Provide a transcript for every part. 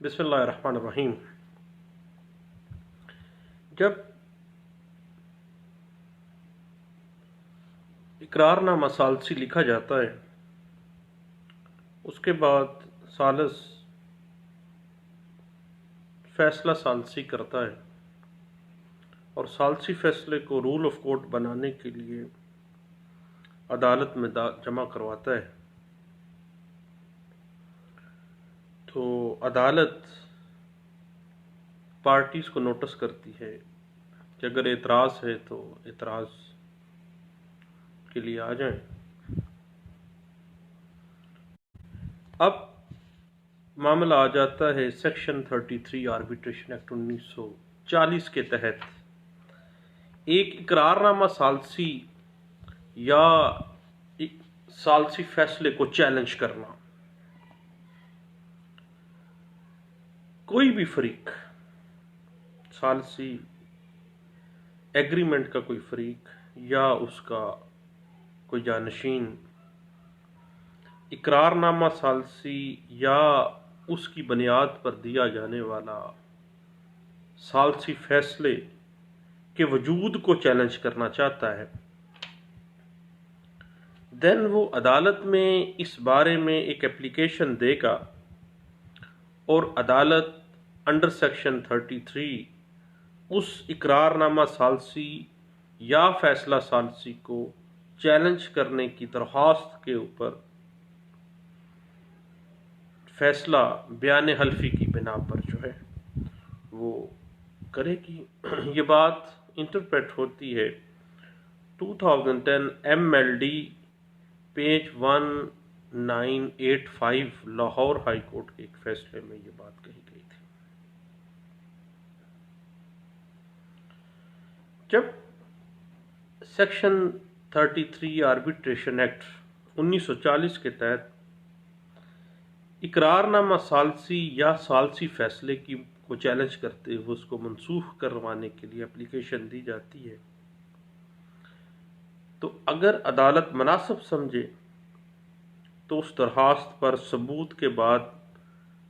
بسم اللہ الرحمن الرحیم۔ جب اقرار نامہ ثالثی لکھا جاتا ہے اس کے بعد ثالث فیصلہ ثالثی کرتا ہے اور ثالثی فیصلے کو رول آف کورٹ بنانے کے لیے عدالت میں جمع کرواتا ہے، تو عدالت پارٹیز کو نوٹس کرتی ہے کہ اگر اعتراض ہے تو اعتراض کے لیے آ جائیں۔ اب معاملہ آ جاتا ہے سیکشن 33 آربیٹریشن ایکٹ 1940 کے تحت ایک اقرار نامہ ثالثی یا ثالثی فیصلے کو چیلنج کرنا۔ کوئی بھی فریق، ثالثی ایگریمنٹ کا کوئی فریق یا اس کا کوئی جانشین اقرار نامہ ثالثی یا اس کی بنیاد پر دیا جانے والا ثالثی فیصلے کے وجود کو چیلنج کرنا چاہتا ہے، دین وہ عدالت میں اس بارے میں ایک اپلیکیشن دے گا اور عدالت انڈر سیکشن 33 اس اقرار نامہ ثالثی یا فیصلہ ثالثی کو چیلنج کرنے کی درخواست کے اوپر فیصلہ بیان حلفی کی بنا پر جو ہے وہ کرے گی۔ یہ بات انٹرپریٹ ہوتی ہے 2010 MLD page 1985 Lahore high court کے ایک فیصلے میں یہ بات کہی گئی تھی۔ جب سیکشن 33 آربیٹریشن ایکٹ 1940 کے تحت اقرار نامہ ثالثی یا ثالثی فیصلے کو چیلنج کرتے ہوئے اس کو منسوخ کروانے کے لیے اپلیکیشن دی جاتی ہے، تو اگر عدالت مناسب سمجھے تو اس درخواست پر ثبوت کے بعد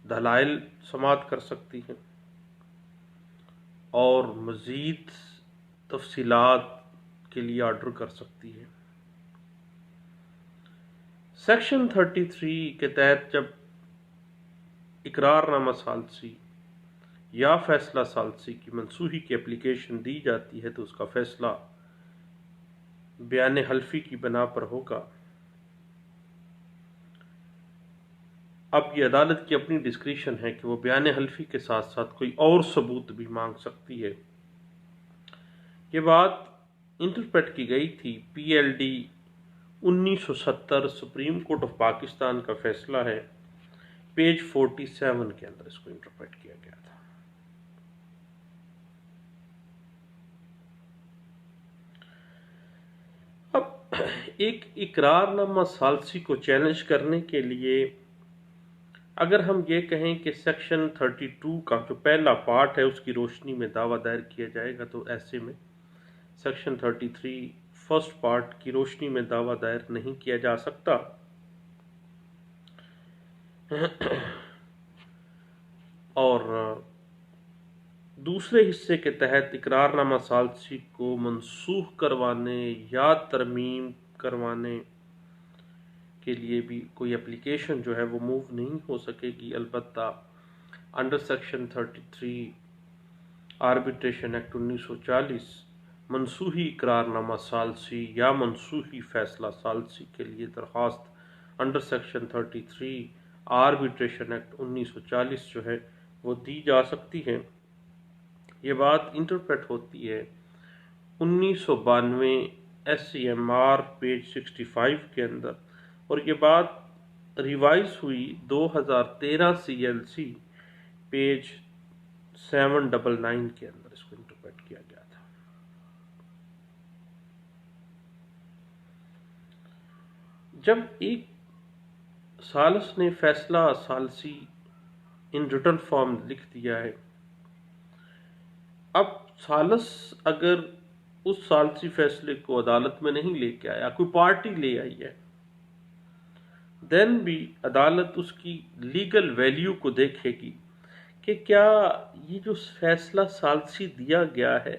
دلائل سماعت کر سکتی ہے اور مزید تفصیلات کے لیے آرڈر کر سکتی ہے۔ سیکشن 33 کے تحت جب اقرار نامہ ثالثی یا فیصلہ ثالثی کی منسوخی کی اپلیکیشن دی جاتی ہے تو اس کا فیصلہ بیان حلفی کی بنا پر ہوگا۔ اب یہ عدالت کی اپنی ڈسکریشن ہے کہ وہ بیان حلفی کے ساتھ ساتھ کوئی اور ثبوت بھی مانگ سکتی ہے۔ یہ بات انٹرپریٹ کی گئی تھی PLD 1970 supreme court of Pakistan کا فیصلہ ہے، پیج 47 کے اندر اس کو انٹرپریٹ کیا گیا تھا۔ اب ایک اقرار نامہ ثالثی کو چیلنج کرنے کے لیے اگر ہم یہ کہیں کہ سیکشن 32 کا جو پہلا پارٹ ہے اس کی روشنی میں دعویٰ دائر کیا جائے گا، تو ایسے میں سیکشن 33 فرسٹ پارٹ کی روشنی میں دعویٰ دائر نہیں کیا جا سکتا، اور دوسرے حصے کے تحت اقرار نامہ ثالثی کو منسوخ کروانے یا ترمیم کروانے کے لیے بھی کوئی اپلیکیشن جو ہے وہ موو نہیں ہو سکے گی۔ البتہ انڈر سیکشن 33 آربیٹریشن ایکٹ 1940 منسوخی اقرار نامہ ثالثی یا منسوخی فیصلہ ثالثی کے لیے درخواست انڈر سیکشن 33 آربیٹریشن ایکٹ 1940 جو ہے وہ دی جا سکتی ہے۔ یہ بات انٹرپریٹ ہوتی ہے 1992 SCMR پیج 65 کے اندر، اور یہ بات ریوائز ہوئی 2013 CLC پیج 799 کے اندر اس کو انٹرپریٹ کیا گیا تھا۔ جب ایک ثالث نے فیصلہ ثالثی ان ریٹن فارم لکھ دیا ہے، اب ثالث اگر اس ثالثی فیصلے کو عدالت میں نہیں لے کے آیا، کوئی پارٹی لے آئی ہے، دین بھی عدالت اس کی لیگل ویلیو کو دیکھے گی کہ کیا یہ جو فیصلہ ثالثی دیا گیا ہے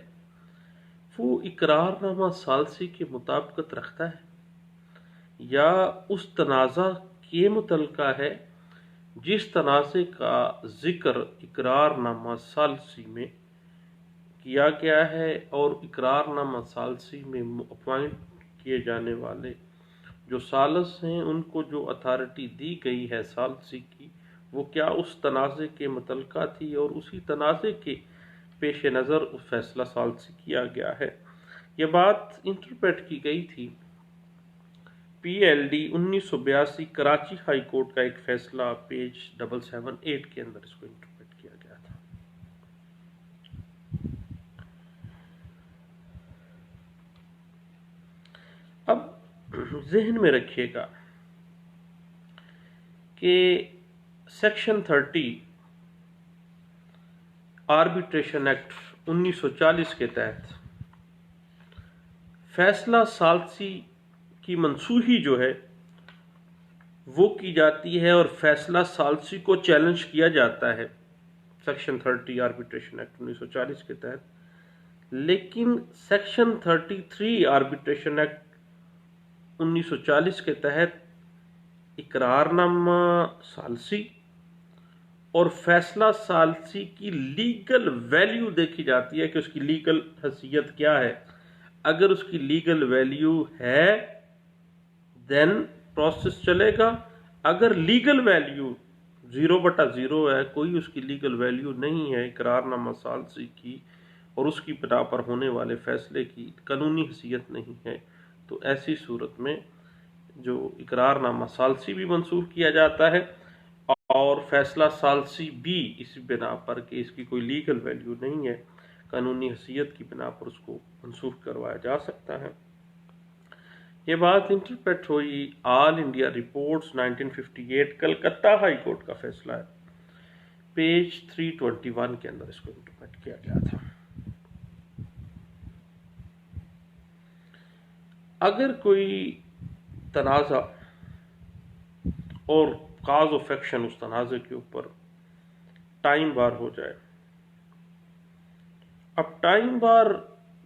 وہ اقرار نامہ ثالثی کے مطابقت رکھتا ہے یا اس تنازع کے متعلقہ ہے جس تنازع کا ذکر اقرار نامہ ثالثی میں کیا گیا ہے، اور اقرار نامہ ثالثی میں اپوائنٹ کیے جانے والے جو ثالث ہیں ان کو جو اتھارٹی دی گئی ہے ثالثی کی، وہ کیا اس تنازع کے متعلقہ تھی اور اسی تنازع کے پیش نظر فیصلہ ثالثی کیا گیا ہے۔ یہ بات انٹرپریٹ کی گئی تھی P L D 1982 Karachi high court کا ایک فیصلہ پیج 778 کے اندر اس کو انٹرپریٹ کیا گیا تھا۔ اب ذہن میں رکھیے گا کہ سیکشن 30 آربیٹریشن ایکٹ 1940 کے تحت فیصلہ ثالثی کی منسوخی جو ہے وہ کی جاتی ہے اور فیصلہ ثالثی کو چیلنج کیا جاتا ہے سیکشن 30 آربیٹریشن ایکٹ 1940 کے تحت، لیکن سیکشن 33 آربیٹریشن ایکٹ 1940 کے تحت اقرار نامہ ثالثی اور فیصلہ ثالثی کی لیگل ویلیو دیکھی جاتی ہے کہ اس کی لیگل حیثیت کیا ہے۔ اگر اس کی لیگل ویلیو ہے دین پروسیس چلے گا، اگر لیگل ویلیو 0/0 ہے، کوئی اس کی لیگل ویلیو نہیں ہے اقرار نامہ ثالثی کی اور اس کی بنا پر ہونے والے فیصلے کی قانونی حیثیت نہیں ہے، تو ایسی صورت میں جو اقرار نامہ ثالثی بھی منسوخ کیا جاتا ہے اور فیصلہ ثالثی بھی اس بنا پر کہ اس کی کوئی لیگل ویلیو نہیں ہے، قانونی حیثیت کی بنا پر اس کو منسوخ کروایا جا سکتا ہے۔ یہ بات انٹرپریٹ ہوئی all India reports 1958 Calcutta high court کا فیصلہ ہے، پیج 321 کے اندر اس کو انٹرپریٹ کیا گیا تھا۔ اگر کوئی تنازع اور کاز آف ایکشن اس تنازع کے اوپر ٹائم بار ہو جائے، اب ٹائم بار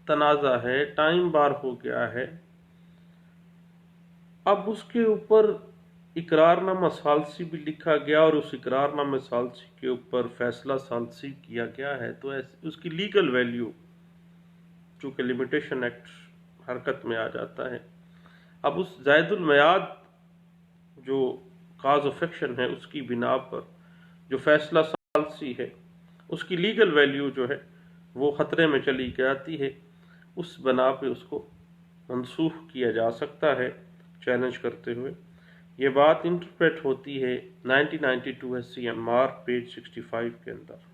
تنازع ہے، ٹائم بار ہو گیا ہے، اب اس کے اوپر اقرار نامہ ثالثی بھی لکھا گیا اور اس اقرار نامہ ثالثی کے اوپر فیصلہ ثالثی کیا گیا ہے، تو اس کی لیگل ویلیو چونکہ لمیٹیشن ایکٹ حرکت میں آ جاتا ہے، اب اس زائد المیعاد جو کاز آف ایکشن ہے اس کی بنا پر جو فیصلہ ثالثی ہے اس کی لیگل ویلیو جو ہے وہ خطرے میں چلی جاتی ہے، اس بنا پہ اس کو منسوخ کیا جا سکتا ہے چیلنج کرتے ہوئے۔ یہ بات انٹرپریٹ ہوتی ہے 1992 S C M R page 65 کے اندر۔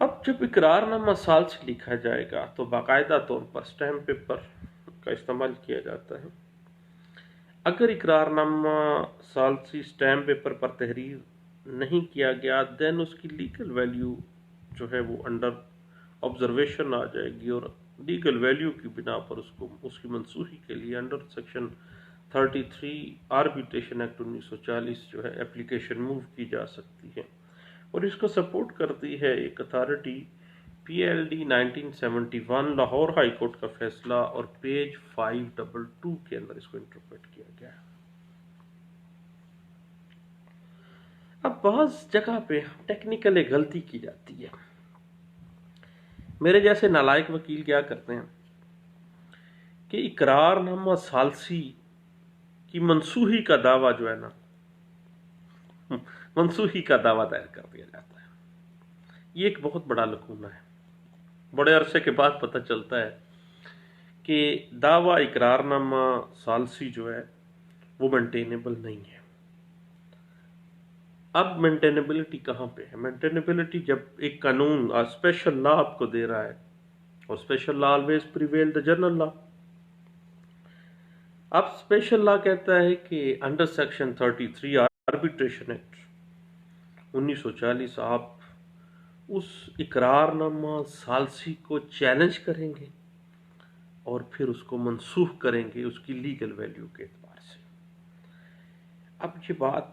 اب جب اقرار نامہ ثالثی لکھا جائے گا تو باقاعدہ طور پر اسٹیمپ پیپر کا استعمال کیا جاتا ہے۔ اگر اقرار نامہ ثالثی اسٹیمپ پیپر پر تحریر نہیں کیا گیا دین اس کی لیگل ویلیو جو ہے وہ انڈر آبزرویشن آ جائے گی، اور لیگل ویلیو کی بنا پر اس کی منسوخی کے لیے انڈر سیکشن 33 آربیٹریشن ایکٹ 1940 جو ہے اپلیکیشن موو کی جا سکتی ہے، اور اس کو سپورٹ کرتی ہے ایک authority P L D 1971 Lahore high court کا فیصلہ، اور پیج 522 کے اندر اس کو انٹرپریٹ کیا گیا ہے۔ اب بعض جگہ پہ ٹیکنیکل ایک غلطی کی جاتی ہے، میرے جیسے نالائق وکیل کیا کرتے ہیں کہ اقرار نامہ ثالثی کی منسوخی کا دعویٰ جو ہے نا، منسوخی کا دعویٰ دائر کر دیا جاتا ہے۔ یہ ایک بہت بڑا لکونہ ہے، بڑے عرصے کے بعد پتہ چلتا ہے کہ دعویٰ اقرار نامہ ثالثی جو ہے وہ مینٹینیبل نہیں ہے۔ اب مینٹینیبلٹی کہاں پہ ہے؟ مینٹینیبلٹی جب ایک قانون اسپیشل لا آپ کو دے رہا ہے، اور special law always prevail the general law. اب اسپیشل لا کہتا ہے کہ انڈر سیکشن 33 آربیٹریشن ایکٹ 1940 آپ اس اقرار نامہ ثالثی کو چیلنج کریں گے اور پھر اس کو منسوخ کریں گے اس کی لیگل ویلیو کے اعتبار سے۔ اب یہ بات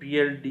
PLD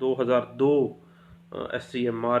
2002 SCMR